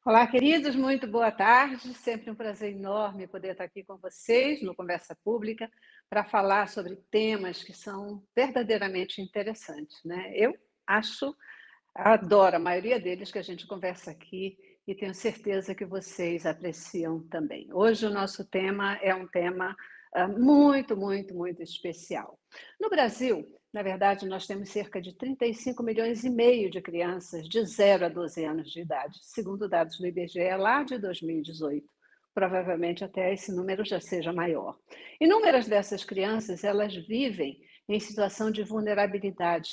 Olá, queridos, muito boa tarde. Sempre um prazer enorme poder estar aqui com vocês no Conversa Pública para falar sobre temas que são verdadeiramente interessantes, né? Eu acho, adoro a maioria deles que a gente conversa aqui e tenho certeza que vocês apreciam também. Hoje o nosso tema é um tema muito especial. No Brasil, na verdade, nós temos cerca de 35 milhões e meio de crianças de 0 a 12 anos de idade, segundo dados do IBGE lá de 2018. Provavelmente até esse número já seja maior. Inúmeras dessas crianças, elas vivem em situação de vulnerabilidade,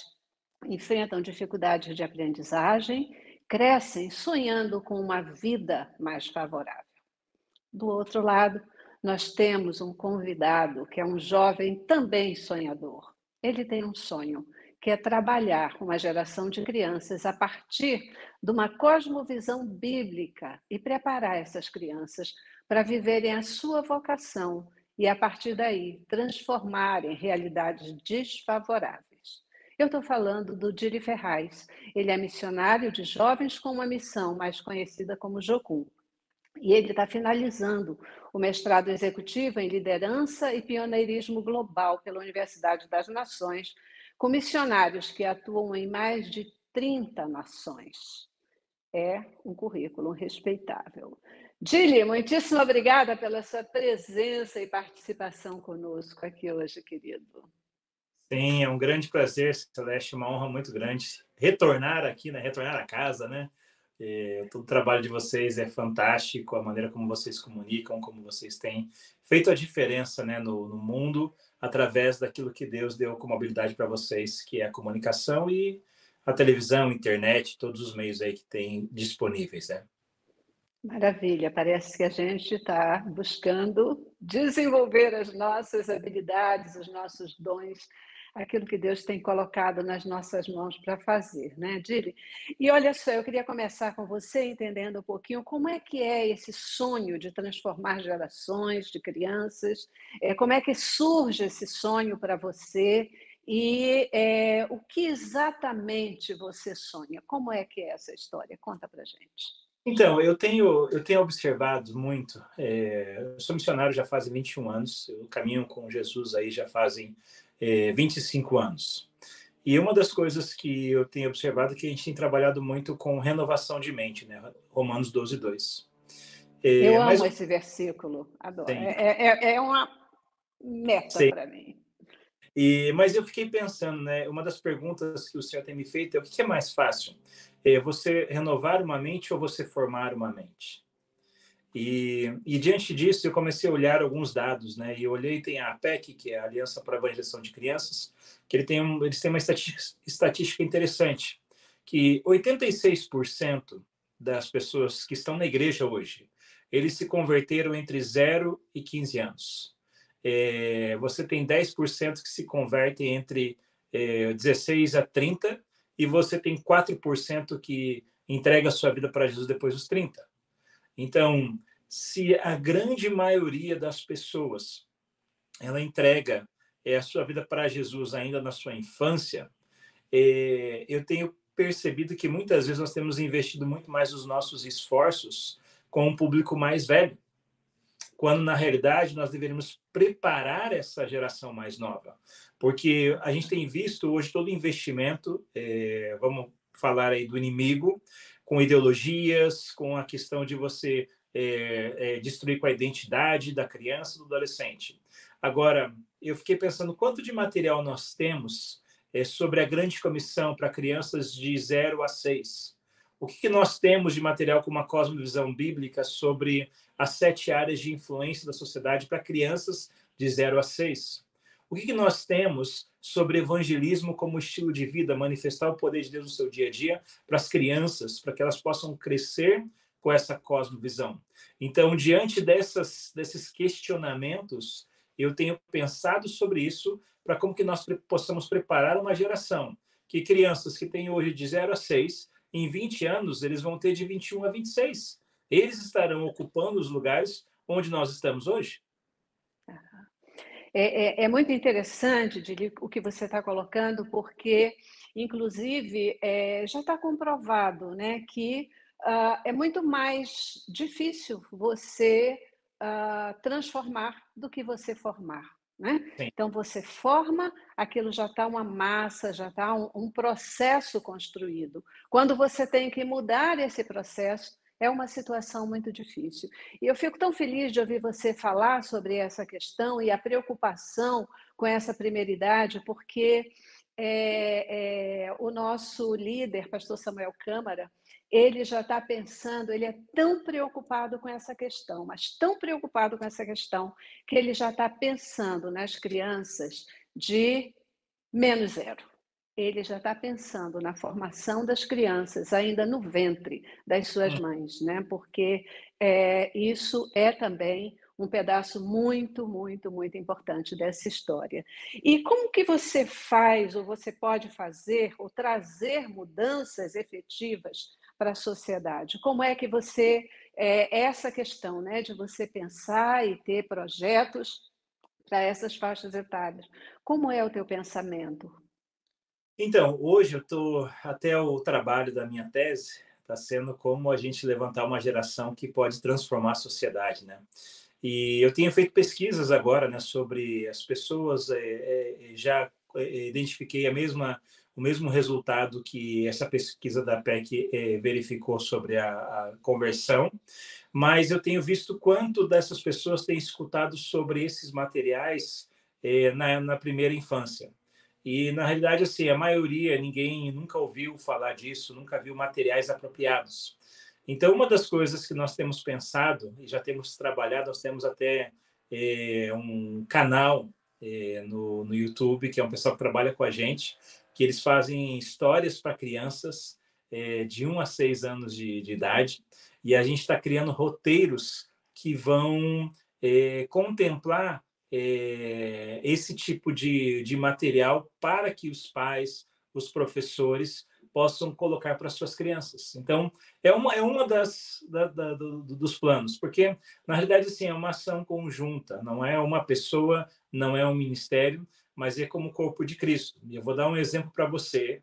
enfrentam dificuldades de aprendizagem, crescem sonhando com uma vida mais favorável. Do outro lado, nós temos um convidado que é um jovem também sonhador. Ele tem um sonho, que é trabalhar com uma geração de crianças a partir de uma cosmovisão bíblica e preparar essas crianças para viverem a sua vocação e, a partir daí, transformarem realidades desfavoráveis. Eu estou falando do Diri Ferraz. Ele é missionário de jovens com uma missão, mais conhecida como Jocum. E ele está finalizando o mestrado executivo em liderança e pioneirismo global pela Universidade das Nações, com missionários que atuam em mais de 30 nações. É um currículo respeitável. Dili, muitíssimo obrigada pela sua presença e participação conosco aqui hoje, querido. Sim, é um grande prazer, Celeste, uma honra muito grande retornar aqui, né? Retornar a casa, né? Todo o trabalho de vocês é fantástico, a maneira como vocês comunicam, como vocês têm feito a diferença, né, no mundo, através daquilo que Deus deu como habilidade para vocês, que é a comunicação e a televisão, a internet, todos os meios aí que tem disponíveis, né? Maravilha, parece que a gente está buscando desenvolver as nossas habilidades, os nossos dons, aquilo que Deus tem colocado nas nossas mãos para fazer, né, Dili? E olha só, eu queria começar com você entendendo um pouquinho como é que é esse sonho de transformar gerações de crianças, como é que surge esse sonho para você e o que exatamente você sonha? Como é que é essa história? Conta para gente. Então, eu tenho observado muito, eu sou missionário já fazem 21 anos, eu caminho com Jesus aí já fazem 25 anos. E uma das coisas que eu tenho observado é que a gente tem trabalhado muito com renovação de mente, né? Romanos 12:2. Eu Mas amo esse versículo, adoro. sim, É uma meta sim. para mim. Mas eu fiquei pensando, né? Uma das perguntas que o senhor tem me feito é o que é mais fácil? Você renovar uma mente ou você formar uma mente? E diante disso, eu comecei a olhar alguns dados, né? E eu olhei, tem a APEC, que é a Aliança para a Evangelização de Crianças, que eles têm uma estatística interessante, que 86% das pessoas que estão na igreja hoje, eles se converteram entre 0 e 15 anos. Você tem 10% que se convertem entre 16 a 30, e você tem 4% que entrega a sua vida para Jesus depois dos 30. Então, se a grande maioria das pessoas ela entrega a sua vida para Jesus ainda na sua infância, eu tenho percebido que muitas vezes nós temos investido muito mais os nossos esforços com um público mais velho, quando na realidade nós deveríamos preparar essa geração mais nova, porque a gente tem visto hoje todo investimento, vamos falar aí do inimigo, com ideologias, com a questão de você destruir com a identidade da criança, do adolescente. Agora, eu fiquei pensando quanto de material nós temos sobre a grande comissão para crianças de 0 a 6. O que nós temos de material com uma cosmovisão bíblica sobre as 7 áreas de influência da sociedade para crianças de 0 a 6? O que nós temos sobre evangelismo como estilo de vida, manifestar o poder de Deus no seu dia a dia para as crianças, para que elas possam crescer com essa cosmovisão? Então, diante desses questionamentos, eu tenho pensado sobre isso, para como que nós possamos preparar uma geração que crianças que têm hoje de 0 a 6, em 20 anos, eles vão ter de 21 a 26. Eles estarão ocupando os lugares onde nós estamos hoje. É muito interessante, Dili, o que você está colocando, porque, inclusive, já está comprovado, né, que é muito mais difícil você transformar do que você formar, né? Sim. Então você forma, aquilo já está uma massa, já está um processo construído. Quando você tem que mudar esse processo, é uma situação muito difícil. E eu fico tão feliz de ouvir você falar sobre essa questão e a preocupação com essa primeira idade, porque o nosso líder, pastor Samuel Câmara, ele já está pensando, ele é tão preocupado com essa questão, mas tão preocupado com essa questão, que ele já está pensando nas crianças de -0. Ele já está pensando na formação das crianças, ainda no ventre das suas Hum. mães, né? Porque isso é também um pedaço muito, muito, muito importante dessa história. E como que você faz, ou você pode fazer, ou trazer mudanças efetivas para a sociedade? Como é que você, essa questão, né, de você pensar e ter projetos para essas faixas etárias, como é o teu pensamento? Então, hoje eu estou até o trabalho da minha tese está sendo como a gente levantar uma geração que pode transformar a sociedade, né? E eu tenho feito pesquisas agora, né, sobre as pessoas, já identifiquei o mesmo resultado que essa pesquisa da PEC verificou sobre a conversão, mas eu tenho visto quanto dessas pessoas têm escutado sobre esses materiais na primeira infância. E, na realidade, assim, a maioria, ninguém nunca ouviu falar disso, nunca viu materiais apropriados. Então, uma das coisas que nós temos pensado e já temos trabalhado, nós temos até um canal no YouTube, que é um pessoal que trabalha com a gente, que eles fazem histórias para crianças de 1 a 6 anos de idade, e a gente está criando roteiros que vão contemplar esse tipo de material para que os pais, os professores possam colocar para suas crianças. Então, é uma dos planos, porque, na realidade, assim, é uma ação conjunta, não é uma pessoa, não é um ministério, mas é como o corpo de Cristo. E eu vou dar um exemplo para você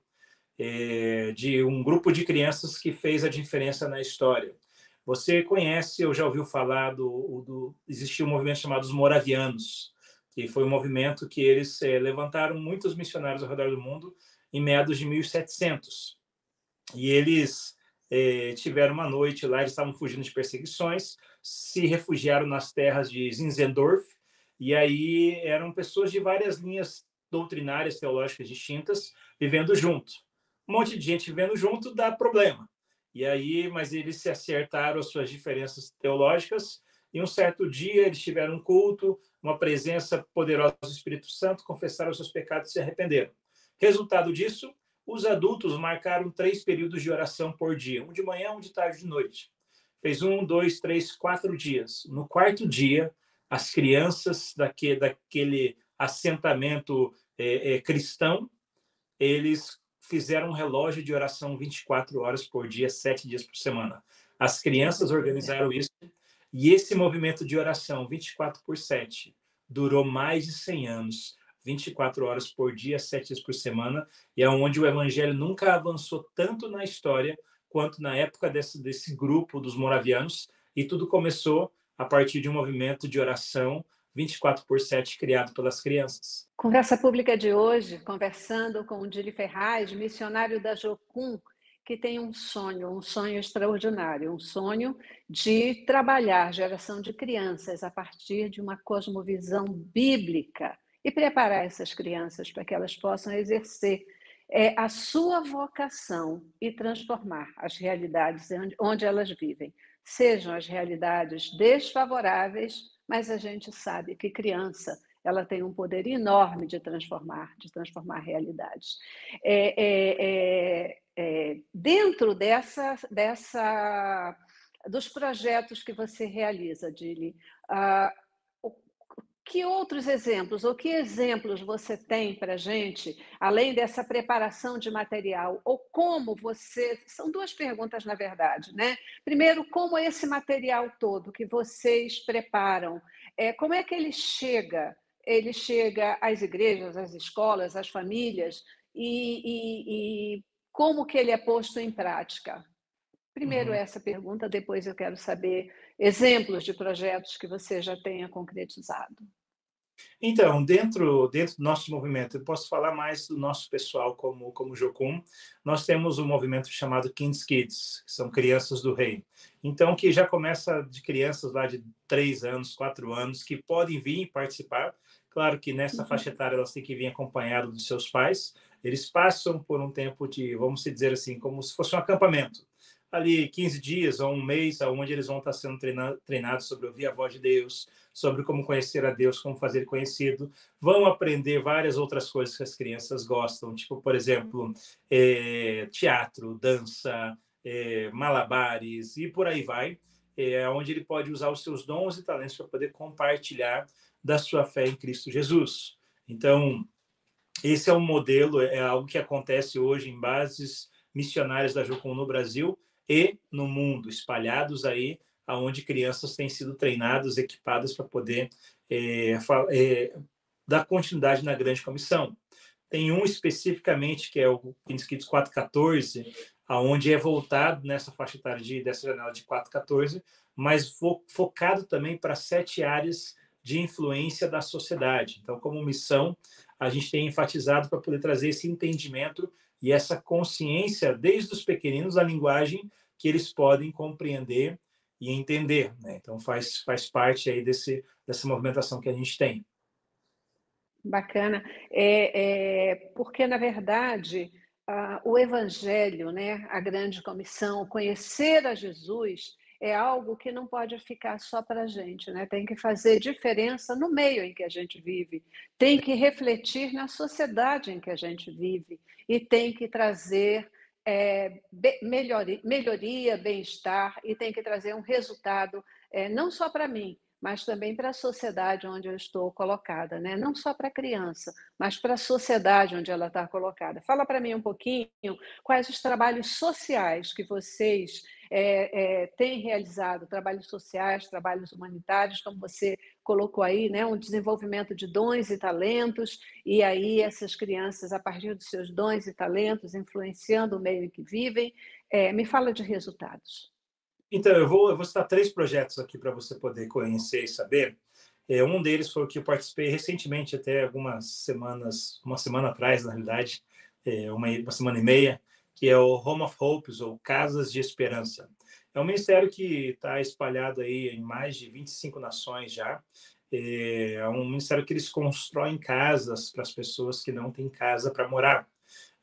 de um grupo de crianças que fez a diferença na história. Você conhece ou já ouviu falar existia um movimento chamado os Moravianos, que foi um movimento que eles levantaram muitos missionários ao redor do mundo em meados de 1700. E eles tiveram uma noite lá, eles estavam fugindo de perseguições, se refugiaram nas terras de Zinzendorf, e aí eram pessoas de várias linhas doutrinárias, teológicas distintas, vivendo junto. Um monte de gente vivendo junto dá problema. E aí, mas eles se acertaram as suas diferenças teológicas, e um certo dia eles tiveram um culto, uma presença poderosa do Espírito Santo, confessaram os seus pecados e se arrependeram. Resultado disso, os adultos marcaram 3 períodos de oração por dia, um de manhã, um de tarde e de noite. Fez 1, 2, 3, 4 dias. No quarto dia, as crianças daquele assentamento cristão, eles fizeram um relógio de oração 24 horas por dia, 7 dias por semana. As Que crianças maravilha. organizaram isso, e esse movimento de oração 24/7 durou mais de 100 anos, 24 horas por dia, 7 dias por semana, e é onde o evangelho nunca avançou tanto na história quanto na época desse grupo dos moravianos, e tudo começou a partir de um movimento de oração 24/7 criado pelas crianças. Conversa pública de hoje, conversando com o Dili Ferraz, missionário da Jocum, que tem um sonho extraordinário, um sonho de trabalhar geração de crianças a partir de uma cosmovisão bíblica e preparar essas crianças para que elas possam exercer a sua vocação e transformar as realidades onde elas vivem, sejam as realidades desfavoráveis, mas a gente sabe que criança ela tem um poder enorme de transformar realidades. Dentro dos projetos que você realiza, Dili, que outros exemplos, ou que exemplos você tem para a gente, além dessa preparação de material, ou como você. São duas perguntas, na verdade, né? Primeiro, como esse material todo que vocês preparam, como é que ele chega? Ele chega às igrejas, às escolas, às famílias, e como que ele é posto em prática? Primeiro Uhum. essa pergunta, depois eu quero saber exemplos de projetos que você já tenha concretizado. Então, dentro do nosso movimento, eu posso falar mais do nosso pessoal como Jocum. Nós temos um movimento chamado King's Kids, que são crianças do rei. Então, que já começa de crianças lá de 3 anos, 4 anos, que podem vir e participar. Claro que nessa faixa Uhum. etária elas têm que vir acompanhado dos seus pais. Eles passam por um tempo de, vamos dizer assim, como se fosse um acampamento. Ali 15 dias ou um mês, onde eles vão estar sendo treinados sobre ouvir a voz de Deus, sobre como conhecer a Deus, como fazer conhecido. Vão aprender várias outras coisas que as crianças gostam, tipo, por exemplo, teatro, dança, malabares e por aí vai, onde ele pode usar os seus dons e talentos para poder compartilhar da sua fé em Cristo Jesus. Então, esse é um modelo, é algo que acontece hoje em bases missionárias da Jocum no Brasil e no mundo, espalhados aí, aonde crianças têm sido treinadas, equipadas para poder dar continuidade na grande comissão. Tem um especificamente, que é o King's Kids 414, aonde é voltado nessa faixa etária dessa janela de 414, mas focado também para 7 áreas de influência da sociedade. Então, como missão, a gente tem enfatizado para poder trazer esse entendimento e essa consciência, desde os pequeninos, da linguagem que eles podem compreender e entender. Né? Então, faz parte aí dessa movimentação que a gente tem. Bacana. Porque, na verdade, o evangelho, né, a grande comissão, conhecer a Jesus, é algo que não pode ficar só para a gente, né? Tem que fazer diferença no meio em que a gente vive, tem que refletir na sociedade em que a gente vive e tem que trazer melhoria, bem-estar e tem que trazer um resultado, não só para mim, mas também para a sociedade onde eu estou colocada, né? Não só para a criança, mas para a sociedade onde ela está colocada. Fala para mim um pouquinho quais os trabalhos sociais que vocês têm realizado, trabalhos sociais, trabalhos humanitários, como você colocou aí, né? Um desenvolvimento de dons e talentos, e aí essas crianças, a partir dos seus dons e talentos, influenciando o meio em que vivem. Me fala de resultados. Então, eu vou citar 3 projetos aqui para você poder conhecer e saber. Um deles foi o que eu participei recentemente, até algumas semanas, uma semana atrás, na realidade, uma semana e meia, que é o Home of Hopes, ou Casas de Esperança. É um ministério que está espalhado aí em mais de 25 nações já. É um ministério que eles constroem casas para as pessoas que não têm casa para morar.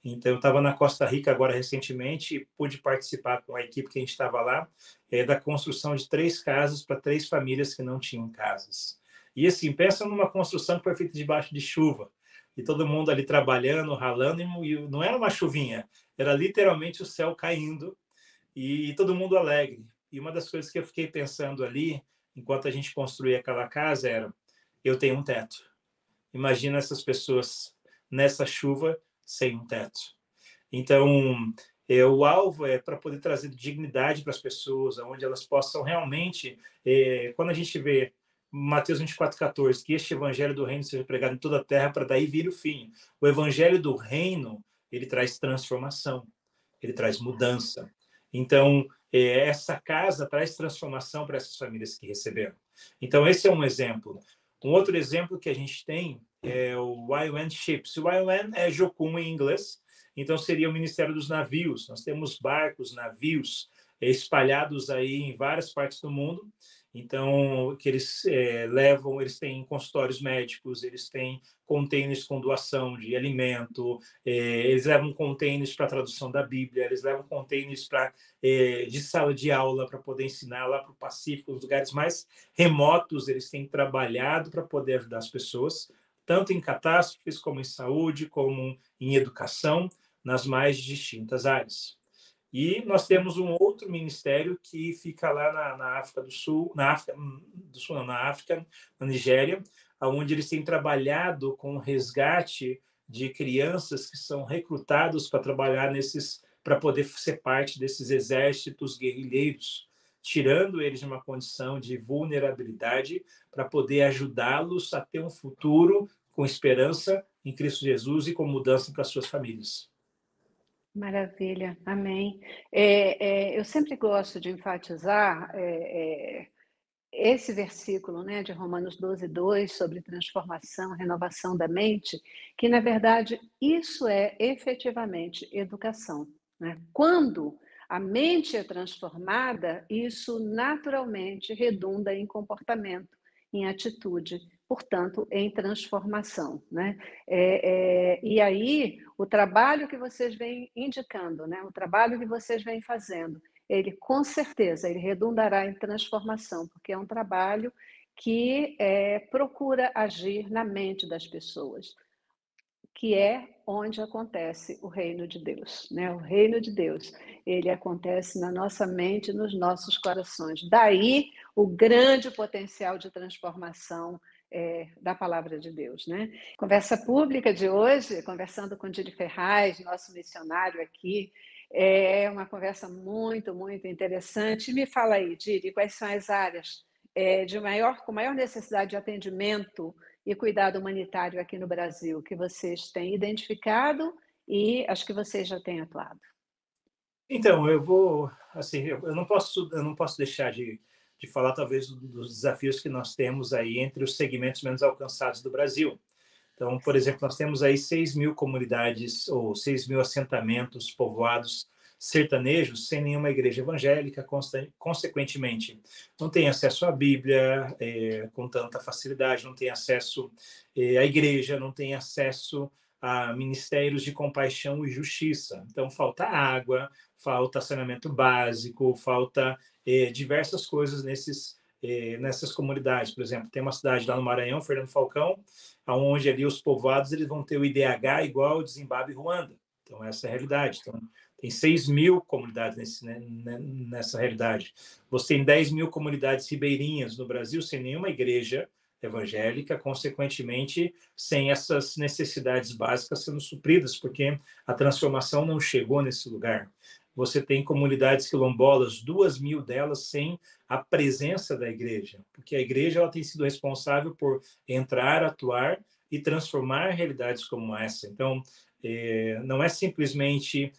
Então, eu estava na Costa Rica agora recentemente e pude participar com a equipe que a gente estava lá, da construção de 3 casas para 3 famílias que não tinham casas. E assim, pensa numa construção que foi feita debaixo de chuva, e todo mundo ali trabalhando, ralando, e não era uma chuvinha, era literalmente o céu caindo, e todo mundo alegre. E uma das coisas que eu fiquei pensando ali, enquanto a gente construía aquela casa, era: eu tenho um teto. Imagina essas pessoas nessa chuva sem um teto. Então, o alvo é para poder trazer dignidade para as pessoas, onde elas possam realmente, quando a gente vê Mateus 24:14, que este evangelho do reino seja pregado em toda a terra para daí vir o fim. O evangelho do reino, ele traz transformação, ele traz mudança. Então, essa casa traz transformação para essas famílias que receberam. Então, esse é um exemplo. Um outro exemplo que a gente tem é o YWAM Ships. O YWAM é Jocum em inglês, então seria o Ministério dos Navios. Nós temos barcos, navios espalhados aí em várias partes do mundo. Então, que eles levam, eles têm consultórios médicos, eles têm containers com doação de alimento, eles levam containers para tradução da Bíblia, eles levam containers de sala de aula para poder ensinar lá para o Pacífico, os lugares mais remotos, eles têm trabalhado para poder ajudar as pessoas, tanto em catástrofes, como em saúde, como em educação, nas mais distintas áreas. E nós temos um outro ministério que fica lá na África do Sul, na África, na Nigéria, onde eles têm trabalhado com o resgate de crianças que são recrutadas para trabalhar para poder ser parte desses exércitos guerrilheiros, tirando eles de uma condição de vulnerabilidade para poder ajudá-los a ter um futuro com esperança em Cristo Jesus e com mudança para suas famílias. Maravilha, amém. Eu sempre gosto de enfatizar esse versículo, né, de Romanos 12:2 sobre transformação, renovação da mente, que na verdade isso é efetivamente educação, né? Quando a mente é transformada, isso naturalmente redunda em comportamento, em atitude, portanto, em transformação, né? E aí, o trabalho que vocês vêm indicando, né, o trabalho que vocês vêm fazendo, ele com certeza ele redundará em transformação, porque é um trabalho que procura agir na mente das pessoas, que é onde acontece o reino de Deus, né? O reino de Deus, ele acontece na nossa mente, nos nossos corações. Daí o grande potencial de transformação da palavra de Deus, né? Conversa pública de hoje, conversando com Dili Ferraz, nosso missionário aqui, é uma conversa muito, muito interessante. Me fala aí, Dili, quais são as áreas com maior necessidade de atendimento e cuidado humanitário aqui no Brasil, que vocês têm identificado e acho que vocês já têm atuado? Então, eu vou, assim, eu não posso deixar de falar, talvez, dos desafios que nós temos aí entre os segmentos menos alcançados do Brasil. Então, por exemplo, nós temos aí 6.000 comunidades ou 6.000 assentamentos povoados sertanejos sem nenhuma igreja evangélica, consequentemente, não tem acesso à Bíblia com tanta facilidade, não tem acesso à igreja, não tem acesso a ministérios de compaixão e justiça. Então, falta água, falta saneamento básico, falta diversas coisas nessas comunidades. Por exemplo, tem uma cidade lá no Maranhão, Fernando Falcão, onde ali os povoados eles vão ter o IDH igual ao de Zimbábue e Ruanda. Então, essa é a realidade. Então, tem 6.000 comunidades nessa realidade. Você tem 10.000 comunidades ribeirinhas no Brasil sem nenhuma igreja evangélica, consequentemente, sem essas necessidades básicas sendo supridas, porque a transformação não chegou nesse lugar. Você tem comunidades quilombolas, 2.000 delas sem a presença da igreja, porque a igreja ela tem sido responsável por entrar, atuar e transformar realidades como essa. Então, não é simplesmente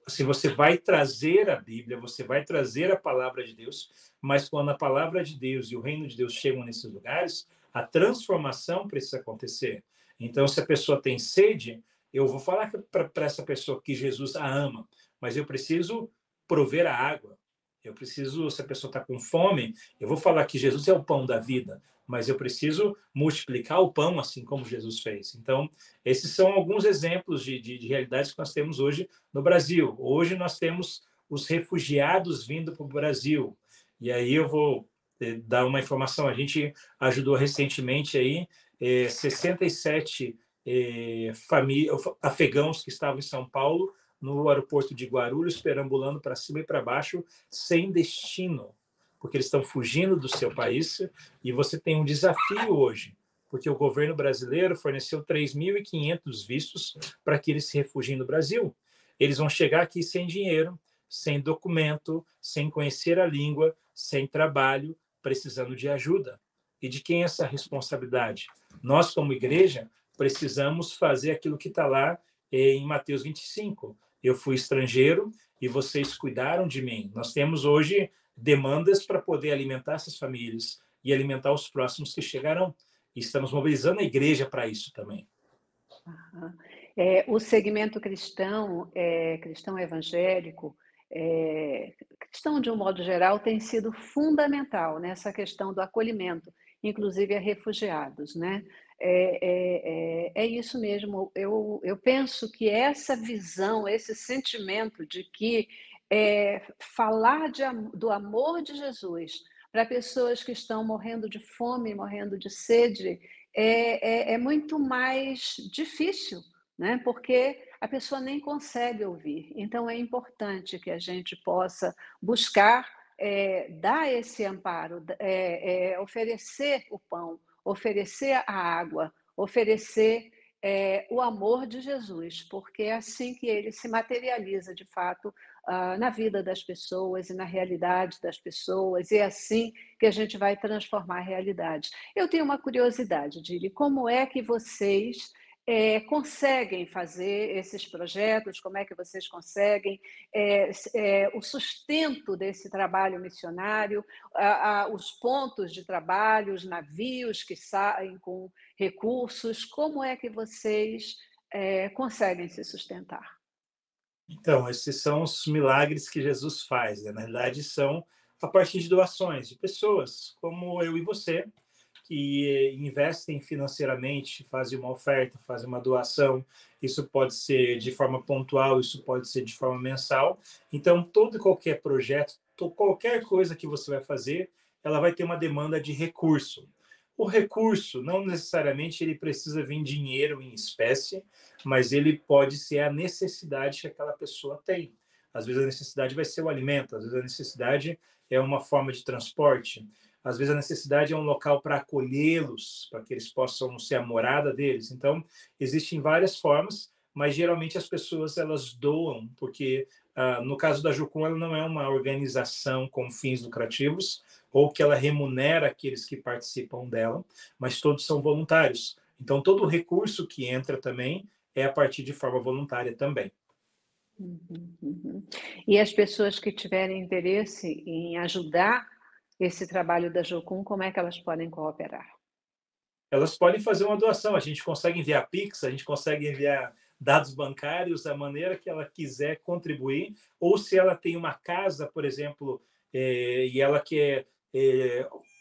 se você vai trazer a Bíblia, você vai trazer a palavra de Deus, mas quando a palavra de Deus e o reino de Deus chegam nesses lugares, a transformação precisa acontecer. Então, se a pessoa tem sede, eu vou falar para essa pessoa que Jesus a ama, mas eu preciso prover a água. Eu preciso, se a pessoa está com fome, eu vou falar que Jesus é o pão da vida, mas eu preciso multiplicar o pão assim como Jesus fez. Então, esses são alguns exemplos de realidades que nós temos hoje no Brasil. Hoje nós temos os refugiados vindo para o Brasil. E aí eu vou dar uma informação. A gente ajudou recentemente aí 67 afegãos que estavam em São Paulo, no aeroporto de Guarulhos, perambulando para cima e para baixo, sem destino, porque eles estão fugindo do seu país. E você tem um desafio hoje, porque o governo brasileiro forneceu 3.500 vistos para que eles se refugiem no Brasil. Eles vão chegar aqui sem dinheiro, sem documento, sem conhecer a língua, sem trabalho, precisando de ajuda. E de quem é essa responsabilidade? Nós, como igreja, precisamos fazer aquilo que está lá em Mateus 25. Eu fui estrangeiro e vocês cuidaram de mim. Nós temos hoje demandas para poder alimentar essas famílias e alimentar os próximos que chegarão. E estamos mobilizando a igreja para isso também. Aham. O segmento cristão, cristão evangélico, cristão de um modo geral, tem sido fundamental nessa questão do acolhimento, inclusive a refugiados, né? É isso mesmo. Eu penso que essa visão, esse sentimento de que falar do amor de Jesus para pessoas que estão morrendo de fome, morrendo de sede, é muito mais difícil, né? Porque a pessoa nem consegue ouvir. Então, é importante que a gente possa buscar dar esse amparo, oferecer o pão, oferecer a água, oferecer o amor de Jesus, porque é assim que ele se materializa de fato na vida das pessoas e na realidade das pessoas, e é assim que a gente vai transformar a realidade. Eu tenho uma curiosidade, Dili, como é que vocês conseguem fazer esses projetos? Como é que vocês conseguem o sustento desse trabalho missionário, os pontos de trabalho, os navios que saem com recursos? Como é que vocês conseguem se sustentar? Então, esses são os milagres que Jesus faz, né? Na realidade, são a partir de doações de pessoas como eu e você, que investem financeiramente, fazem uma oferta, fazem uma doação. Isso pode ser de forma pontual, isso pode ser de forma mensal. Então, todo e qualquer projeto, qualquer coisa que você vai fazer, ela vai ter uma demanda de recurso. O recurso, não necessariamente ele precisa vir em dinheiro em espécie, mas ele pode ser a necessidade que aquela pessoa tem. Às vezes a necessidade vai ser o alimento, às vezes a necessidade é uma forma de transporte, às vezes a necessidade é um local para acolhê-los, para que eles possam ser a morada deles. Então, existem várias formas, mas geralmente as pessoas elas doam, porque no caso da Jucum, ela não é uma organização com fins lucrativos, ou que ela remunera aqueles que participam dela, mas todos são voluntários. Então, todo o recurso que entra também é a partir de forma voluntária também. Uhum, uhum. E as pessoas que tiverem interesse em ajudar esse trabalho da Jocum, como é que elas podem cooperar? Elas podem fazer uma doação, a gente consegue enviar Pix, a gente consegue enviar dados bancários da maneira que ela quiser contribuir, ou se ela tem uma casa, por exemplo, e ela quer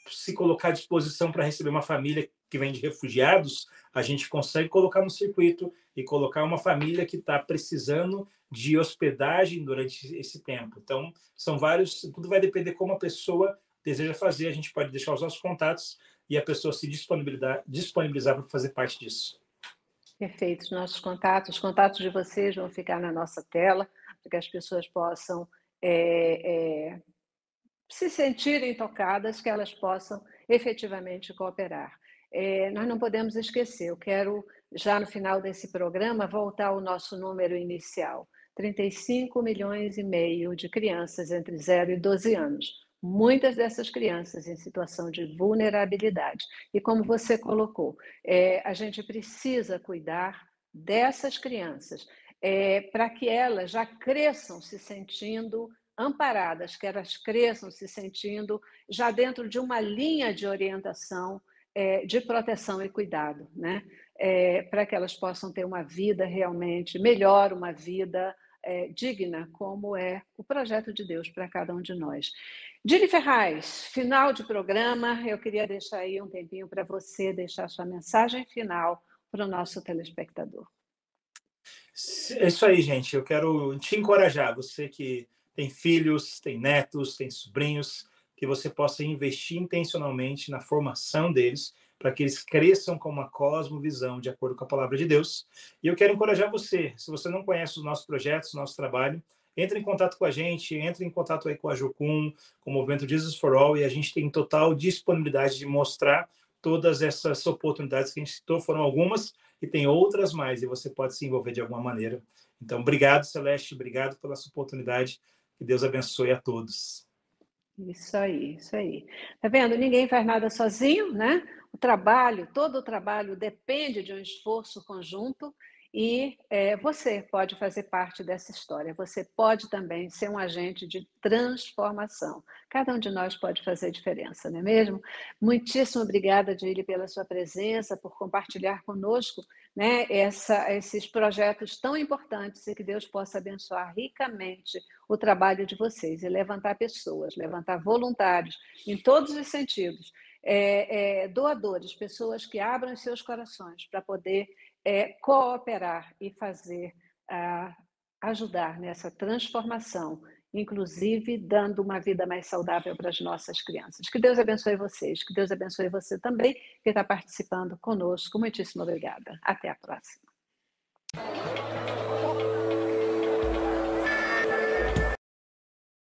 se colocar à disposição para receber uma família que vem de refugiados, a gente consegue colocar no circuito e colocar uma família que está precisando de hospedagem durante esse tempo. Então, são vários, tudo vai depender como a pessoa deseja fazer, a gente pode deixar os nossos contatos e a pessoa se disponibilizar para fazer parte disso. Perfeito. Os contatos de vocês vão ficar na nossa tela, para que as pessoas possam eh, eh, se sentirem tocadas, que elas possam efetivamente cooperar. Nós não podemos esquecer, eu quero, já no final desse programa, voltar ao nosso número inicial: 35,5 milhões de crianças entre 0 e 12 anos. Muitas dessas crianças em situação de vulnerabilidade. E como você colocou, a gente precisa cuidar dessas crianças, para que elas já cresçam se sentindo amparadas, que elas cresçam se sentindo já dentro de uma linha de orientação, de proteção e cuidado, né? Para que elas possam ter uma vida realmente melhor, uma vida digna, como é o projeto de Deus para cada um de nós. Dili Ferraz, final de programa, eu queria deixar aí um tempinho para você deixar sua mensagem final para o nosso telespectador. É isso aí, gente. Eu quero te encorajar, você que tem filhos, tem netos, tem sobrinhos, que você possa investir intencionalmente na formação deles, para que eles cresçam com uma cosmovisão de acordo com a palavra de Deus. E eu quero encorajar você, se você não conhece os nossos projetos, o nosso trabalho, entre em contato com a gente, entre em contato aí com a Jocum, com o Movimento Jesus for All, e a gente tem total disponibilidade de mostrar todas essas oportunidades que a gente citou, foram algumas, e tem outras mais, e você pode se envolver de alguma maneira. Então, obrigado, Celeste, obrigado pela sua oportunidade, que Deus abençoe a todos. Isso aí, isso aí. Tá vendo? Ninguém faz nada sozinho, né? Todo o trabalho depende de um esforço conjunto e você pode fazer parte dessa história. Você pode também ser um agente de transformação. Cada um de nós pode fazer diferença, não é mesmo? Muitíssimo obrigada, Dili, pela sua presença, por compartilhar conosco, né, esses projetos tão importantes e que Deus possa abençoar ricamente o trabalho de vocês e levantar pessoas, levantar voluntários em todos os sentidos, doadores, pessoas que abram seus corações para poder cooperar e fazer, ajudar nessa transformação, inclusive dando uma vida mais saudável para as nossas crianças. Que Deus abençoe vocês, que Deus abençoe você também, que está participando conosco. Muitíssimo obrigada. Até a próxima.